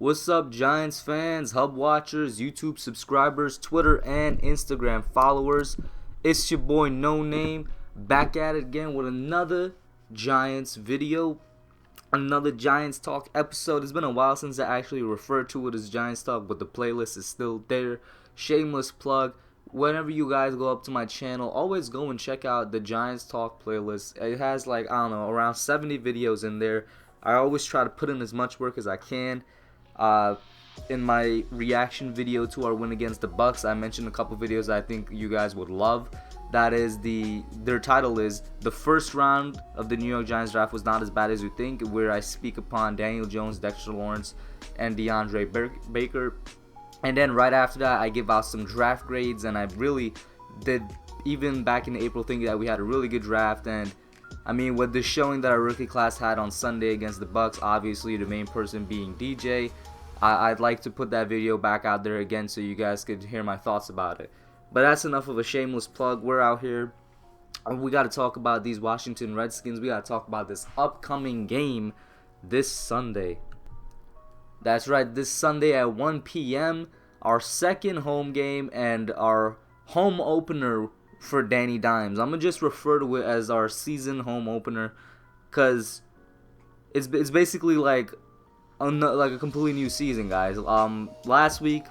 What's up, Giants fans, Hub watchers, YouTube subscribers, Twitter and Instagram followers? It's your boy Noname, back at it again with another Giants video, another Giants Talk episode. It's been a while since I actually referred to it as Giants Talk, but the playlist is still there. Shameless plug. Whenever you guys go up to my channel, always go and check out the Giants Talk playlist. It has around 70 videos in there. I always try to put in as much work as I can. In my reaction video to our win against the Bucks, I mentioned a couple videos I think you guys would love. That is their title is "The First Round of the New York Giants Draft Was Not As Bad As You Think," where I speak upon Daniel Jones, Dexter Lawrence, and DeAndre Baker. And then right after that, I give out some draft grades, and I really did, even back in April, think that we had a really good draft. And I mean, with the showing that our rookie class had on Sunday against the Bucks, obviously the main person being DJ, I'd like to put that video back out there again so you guys could hear my thoughts about it. But that's enough of a shameless plug. We're out here. We got to talk about these Washington Redskins. We got to talk about this upcoming game this Sunday. That's right, this Sunday at 1 p.m., our second home game and our home opener for Danny Dimes. I'm going to just refer to it as our season home opener because it's basically like a completely new season, guys. Last week,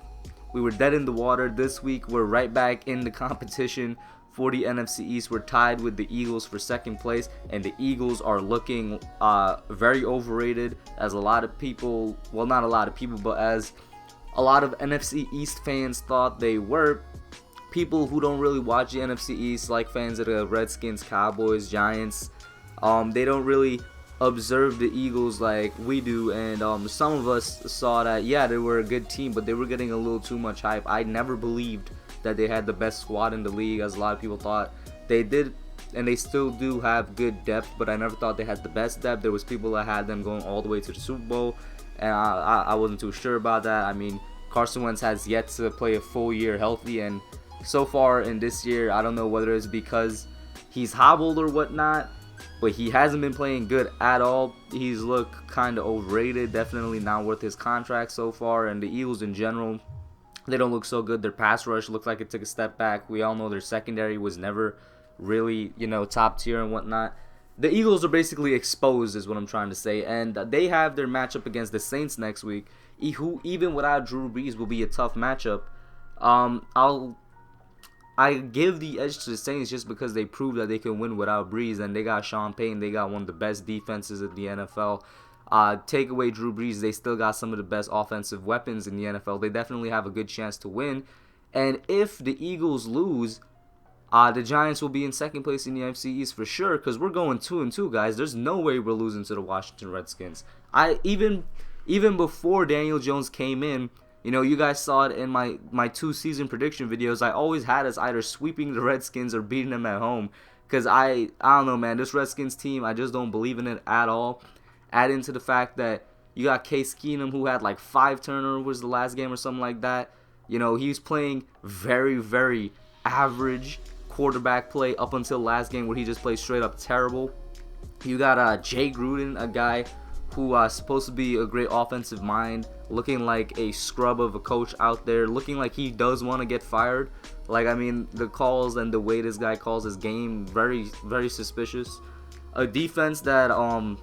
we were dead in the water. This week, we're right back in the competition for the NFC East. We're tied with the Eagles for second place, and the Eagles are looking very overrated, as a lot of people, well, not a lot of people, but as a lot of NFC East fans thought they were. People who don't really watch the NFC East, like fans of the Redskins, Cowboys, Giants, they don't really observe the Eagles like we do, and some of us saw that, yeah, they were a good team, but they were getting a little too much hype. I never believed that they had the best squad in the league, as a lot of people thought. They did, and they still do have good depth, but I never thought they had the best depth. There was people that had them going all the way to the Super Bowl, and I wasn't too sure about that. I mean, Carson Wentz has yet to play a full year healthy, and so far in this year, I don't know whether it's because he's hobbled or whatnot, but he hasn't been playing good at all. He's looked kind of overrated, definitely not worth his contract so far. And the Eagles in general, they don't look so good. Their pass rush looks like it took a step back. We all know their secondary was never really, top tier and whatnot. The Eagles are basically exposed is what I'm trying to say. And they have their matchup against the Saints next week, who even without Drew Brees will be a tough matchup. I give the edge to the Saints just because they proved that they can win without Brees, and they got Sean Payton. They got one of the best defenses in the NFL. Take away Drew Brees, they still got some of the best offensive weapons in the NFL. They definitely have a good chance to win. And if the Eagles lose, the Giants will be in second place in the NFC East for sure, because we're going 2-2, guys. There's no way we're losing to the Washington Redskins. Even before Daniel Jones came in, you guys saw it in my 2-season prediction videos. I always had us either sweeping the Redskins or beating them at home. Because I don't know, man. This Redskins team, I just don't believe in it at all. Add into the fact that you got Case Keenum, who had like 5 turnovers the last game or something like that. He's playing very, very average quarterback play up until last game, where he just played straight up terrible. You got Jay Gruden, a guy who supposed to be a great offensive mind, looking like a scrub of a coach out there, looking like he does want to get fired. The calls and the way this guy calls his game, very, very suspicious. A defense that, the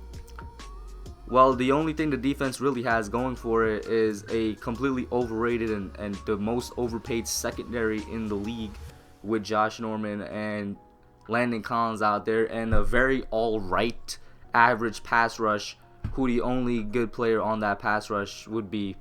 only thing the defense really has going for it is a completely overrated and the most overpaid secondary in the league, with Josh Norman and Landon Collins out there, and a very all-right average pass rush, who the only good player on that pass rush would be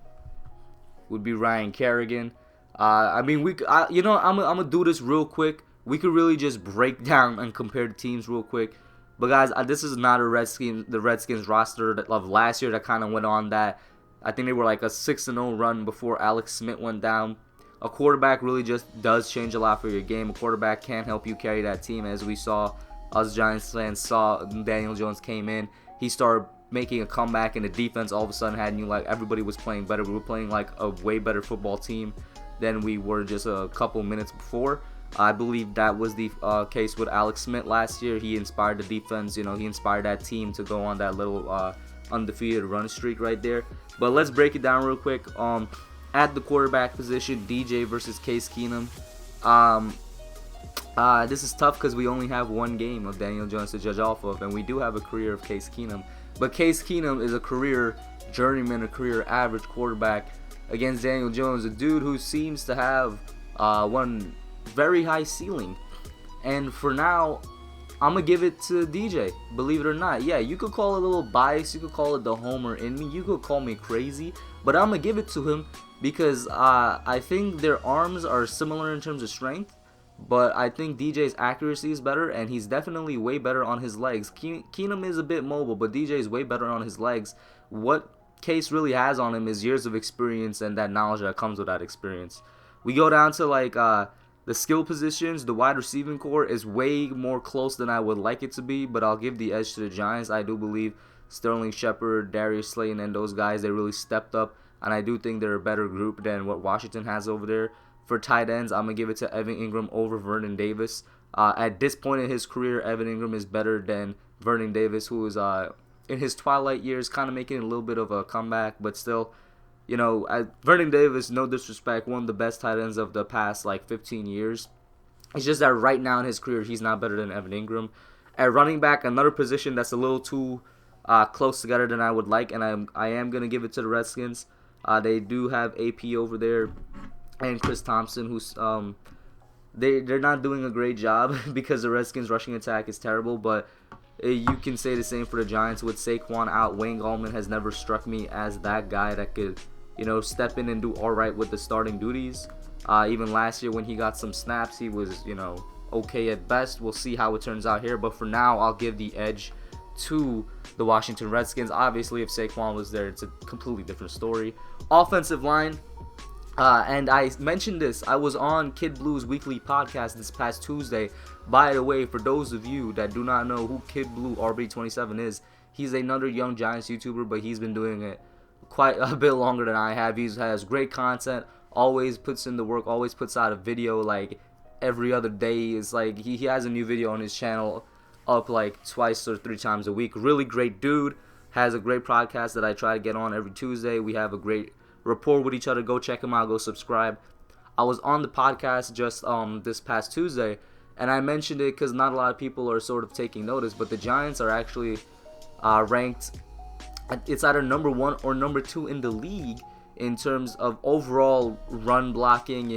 Ryan Kerrigan. I'm gonna do this real quick. We could really just break down and compare the teams real quick. But guys, this is not the Redskins roster of last year that kind of went on that. I think they were like a 6-0 run before Alex Smith went down. A quarterback really just does change a lot for your game. A quarterback can help you carry that team, as we saw. Us Giants fans saw Daniel Jones came in. He started making a comeback, and the defense all of a sudden everybody was playing better. We were playing like a way better football team than we were just a couple minutes before. I believe that was the case with Alex Smith last year. He inspired the defense. He inspired that team to go on that little undefeated run streak right there. But let's break it down real quick. At the quarterback position, DJ versus Case Keenum. This is tough because we only have one game of Daniel Jones to judge off of, and we do have a career of Case Keenum. But Case Keenum is a career journeyman, a career average quarterback against Daniel Jones, a dude who seems to have one very high ceiling. And for now, I'm going to give it to DJ, believe it or not. Yeah, you could call it a little bias, you could call it the homer in me, you could call me crazy, but I'm going to give it to him because I think their arms are similar in terms of strength. But I think DJ's accuracy is better, and he's definitely way better on his legs. Keenum is a bit mobile, but DJ is way better on his legs. What Case really has on him is years of experience and that knowledge that comes with that experience. We go down to the skill positions. The wide receiving core is way more close than I would like it to be, but I'll give the edge to the Giants. I do believe Sterling Shepard, Darius Slayton, and those guys, they really stepped up, and I do think they're a better group than what Washington has over there. For tight ends, I'm going to give it to Evan Ingram over Vernon Davis. At this point in his career, Evan Ingram is better than Vernon Davis, who is in his twilight years, kind of making a little bit of a comeback, but still, Vernon Davis, no disrespect, one of the best tight ends of the past 15 years. It's just that right now in his career, he's not better than Evan Ingram. At running back, another position that's a little too close together than I would like, and I am going to give it to the Redskins. They do have AP over there and Chris Thompson, who's they're not doing a great job because the Redskins' rushing attack is terrible, but you can say the same for the Giants. With Saquon out, Wayne Gallman has never struck me as that guy that could, step in and do all right with the starting duties. Even last year when he got some snaps, he was, okay at best. We'll see how it turns out here, but for now, I'll give the edge to the Washington Redskins. Obviously, if Saquon was there, it's a completely different story. Offensive line. And I mentioned this, I was on Kid Blue's weekly podcast this past Tuesday. By the way, for those of you that do not know who Kid Blue RB27 is, he's another young Giants YouTuber, but he's been doing it quite a bit longer than I have. He has great content, always puts in the work, always puts out a video every other day. It's he has a new video on his channel up twice or three times a week. Really great dude, has a great podcast that I try to get on every Tuesday. We have a great rapport with each other. Go check him out, go subscribe. I was on the podcast just this past Tuesday, and I mentioned it because not a lot of people are sort of taking notice, but the Giants are actually ranked, it's either number 1 or number 2 in the league in terms of overall run blocking,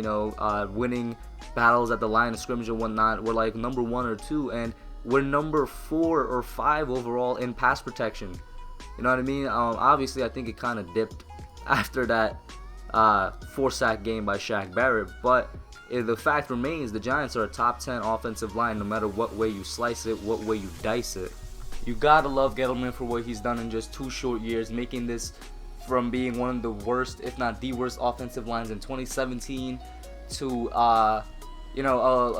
winning battles at the line of scrimmage and whatnot. We're number 1 or 2, and we're number 4 or 5 overall in pass protection. You know what I mean? Obviously, I think it kind of dipped after that 4-sack game by Shaq Barrett, but the fact remains the Giants are a top 10 offensive line no matter what way you slice it, what way you dice it. You gotta love Gettleman for what he's done in just 2 short years, making this from being one of the worst, if not the worst, offensive lines in 2017 to a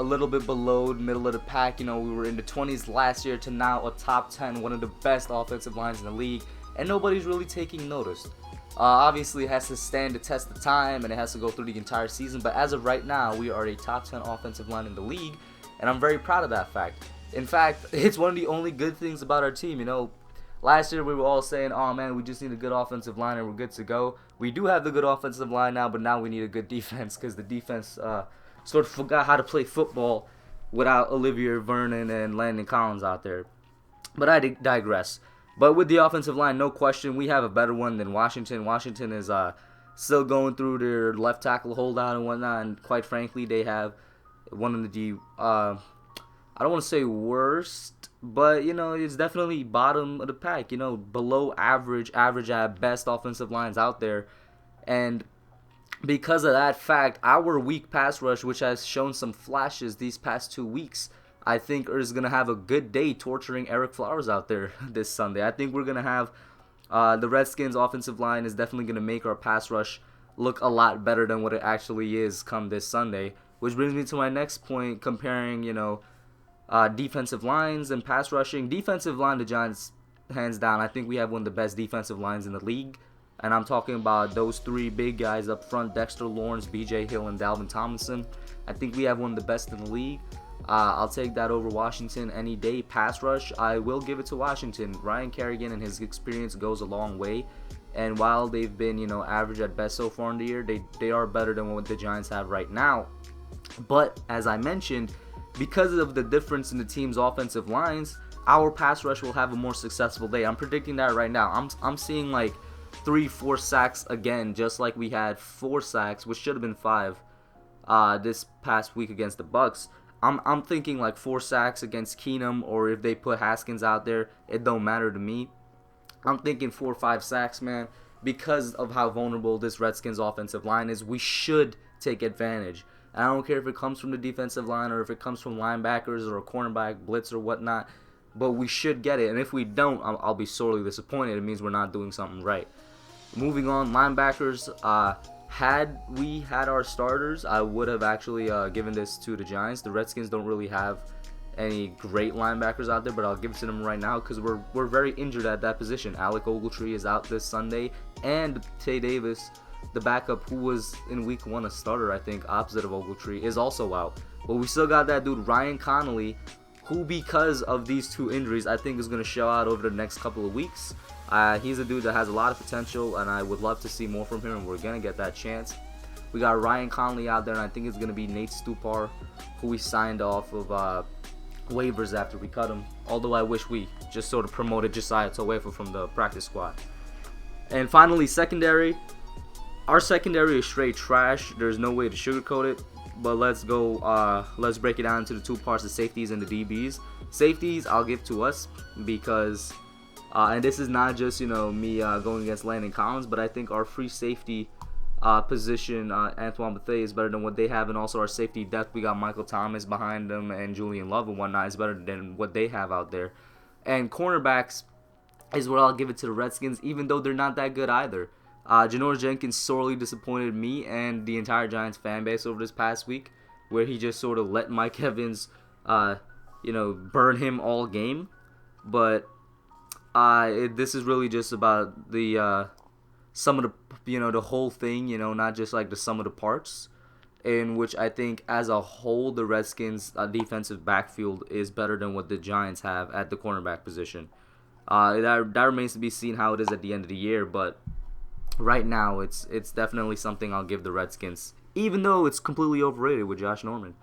little bit below the middle of the pack. We were in the 20s last year to now a top 10, one of the best offensive lines in the league, and nobody's really taking notice. Obviously, it has to stand the test of time, and it has to go through the entire season. But as of right now, we are a top 10 offensive line in the league, and I'm very proud of that fact. In fact, it's one of the only good things about our team. Last year we were all saying, oh man, we just need a good offensive line and we're good to go. We do have the good offensive line now, but now we need a good defense because the defense sort of forgot how to play football without Olivier Vernon and Landon Collins out there. But I digress. But with the offensive line, no question, we have a better one than Washington. Washington is still going through their left tackle holdout and whatnot, and quite frankly, they have one of the, I don't want to say worst, but, it's definitely bottom of the pack, below average at best offensive lines out there. And because of that fact, our weak pass rush, which has shown some flashes these past 2 weeks, I think is going to have a good day torturing Eric Flowers out there this Sunday. I think we're going to have the Redskins offensive line is definitely going to make our pass rush look a lot better than what it actually is come this Sunday. Which brings me to my next point, comparing, defensive lines and pass rushing. Defensive line, the Giants, hands down, I think we have one of the best defensive lines in the league. And I'm talking about those 3 big guys up front, Dexter Lawrence, B.J. Hill, and Dalvin Tomlinson. I think we have one of the best in the league. I'll take that over Washington any day. Pass rush, I will give it to Washington. Ryan Kerrigan and his experience goes a long way. And while they've been, average at best so far in the year, they are better than what the Giants have right now. But as I mentioned, because of the difference in the team's offensive lines, our pass rush will have a more successful day. I'm predicting that right now. I'm seeing like 3-4 sacks again, just like we had 4 sacks, which should have been 5 this past week against the Bucks. I'm thinking like 4 sacks against Keenum, or if they put Haskins out there, it don't matter to me. I'm thinking 4 or 5 sacks, man, because of how vulnerable this Redskins offensive line is. We should take advantage. And I don't care if it comes from the defensive line or if it comes from linebackers or a cornerback blitz or whatnot, but we should get it. And if we don't, I'll be sorely disappointed. It means we're not doing something right. Moving on, linebackers. Had we had our starters, I would have actually given this to the Giants. The Redskins don't really have any great linebackers out there, but I'll give it to them right now because we're very injured at that position. Alec Ogletree is out this Sunday, and Tay Davis, the backup who was in week 1 a starter, I think, opposite of Ogletree, is also out. But we still got that dude Ryan Connolly, who because of these 2 injuries, I think is going to show out over the next couple of weeks. He's a dude that has a lot of potential, and I would love to see more from him, and we're going to get that chance. We got Ryan Connolly out there, and I think it's going to be Nate Stupar, who we signed off of waivers after we cut him. Although I wish we just sort of promoted Josiah Towefa from the practice squad. And finally, secondary. Our secondary is straight trash. There's no way to sugarcoat it. But let's go. Let's break it down into the 2 parts: the safeties and the DBs. Safeties, I'll give to us because, and this is not just me going against Landon Collins, but I think our free safety position, Antoine Bethea, is better than what they have, and also our safety depth. We got Michael Thomas behind them and Julian Love and whatnot is better than what they have out there. And cornerbacks is where I'll give it to the Redskins, even though they're not that good either. Janoris Jenkins sorely disappointed me and the entire Giants fan base over this past week, where he just sort of let Mike Evans, burn him all game. But this is really just about the sum of the whole thing, not just like the sum of the parts, in which I think as a whole the Redskins defensive backfield is better than what the Giants have at the cornerback position. That remains to be seen how it is at the end of the year, but right now it's definitely something I'll give the Redskins, even though it's completely overrated with Josh Norman.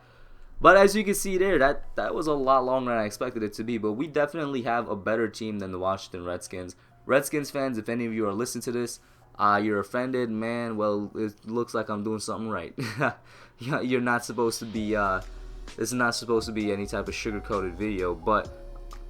But as you can see there, that was a lot longer than I expected it to be, but we definitely have a better team than the Washington Redskins. Redskins fans, if any of you are listening to this, you're offended, man, well, it looks like I'm doing something right. You're not supposed to be, this is not supposed to be any type of sugar-coated video, but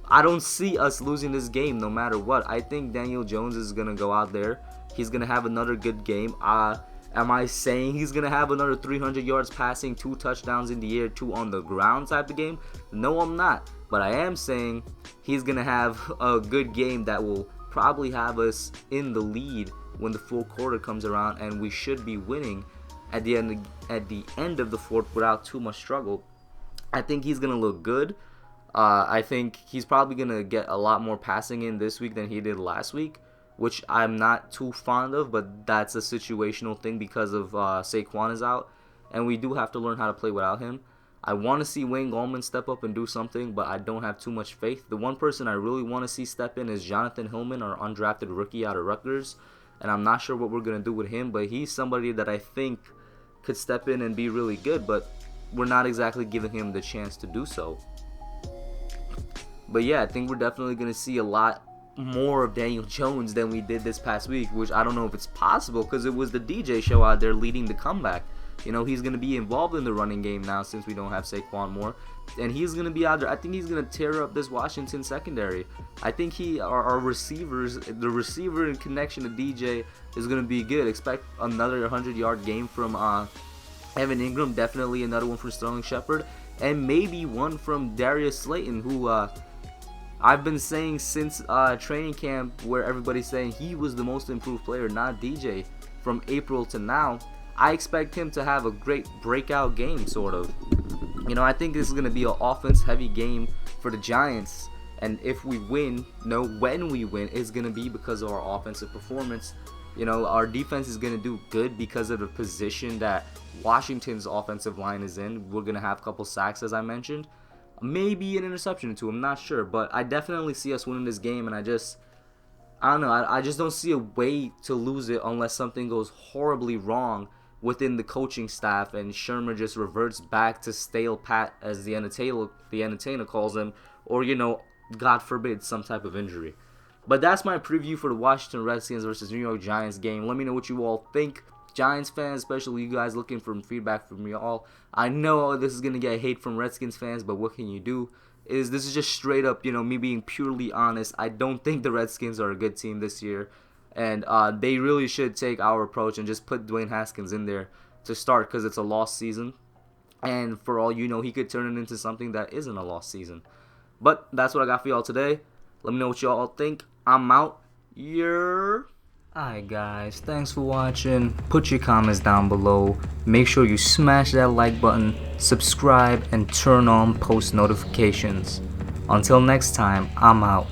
I don't see us losing this game no matter what. I think Daniel Jones is going to go out there. He's going to have another good game. Am I saying he's going to have another 300 yards passing, 2 touchdowns in the air, 2 on the ground type of game? No, I'm not. But I am saying he's going to have a good game that will probably have us in the lead when the full quarter comes around, and we should be winning at the end of the fourth without too much struggle. I think he's going to look good. I think he's probably going to get a lot more passing in this week than he did last week, which I'm not too fond of, but that's a situational thing because of Saquon is out, and we do have to learn how to play without him. I want to see Wayne Gallman step up and do something, but I don't have too much faith. The one person I really want to see step in is Jonathan Hillman, our undrafted rookie out of Rutgers, and I'm not sure what we're going to do with him, but he's somebody that I think could step in and be really good, but we're not exactly giving him the chance to do so. But yeah, I think we're definitely going to see a lot more of Daniel Jones than we did this past week, which I don't know if it's possible because it was the DJ show out there leading the comeback. He's going to be involved in the running game now since we don't have Saquon more, and he's going to be out there. I think he's going to tear up this Washington secondary. I think our receivers, the receiver in connection to DJ is going to be good. Expect another 100-yard game from Evan Ingram, definitely another one from Sterling Shepard, and maybe one from Darius Slayton, who I've been saying since training camp, where everybody's saying he was the most improved player, not DJ, from April to now. I expect him to have a great breakout game, sort of. I think this is going to be an offense-heavy game for the Giants, and if we win, when we win, it's going to be because of our offensive performance. Our defense is going to do good because of the position that Washington's offensive line is in. We're going to have a couple sacks, as I mentioned. maybe an interception or two. I'm not sure, but I definitely see us winning this game, and I don't know. I just don't see a way to lose it unless something goes horribly wrong within the coaching staff and Shermer just reverts back to stale pat, as the entertainer calls him, or God forbid, some type of injury. But that's my preview for the Washington Redskins versus New York Giants game. Let me know what you all think. Giants fans, especially you guys looking for feedback from y'all. I know this is going to get hate from Redskins fans, but what can you do? This is just straight up, me being purely honest. I don't think the Redskins are a good team this year. And they really should take our approach and just put Dwayne Haskins in there to start, because it's a lost season. And for all you know, he could turn it into something that isn't a lost season. But that's what I got for y'all today. Let me know what y'all think. I'm out. Alright guys, thanks for watching. Put your comments down below. Make sure you smash that like button, subscribe, and turn on post notifications. Until next time, I'm out.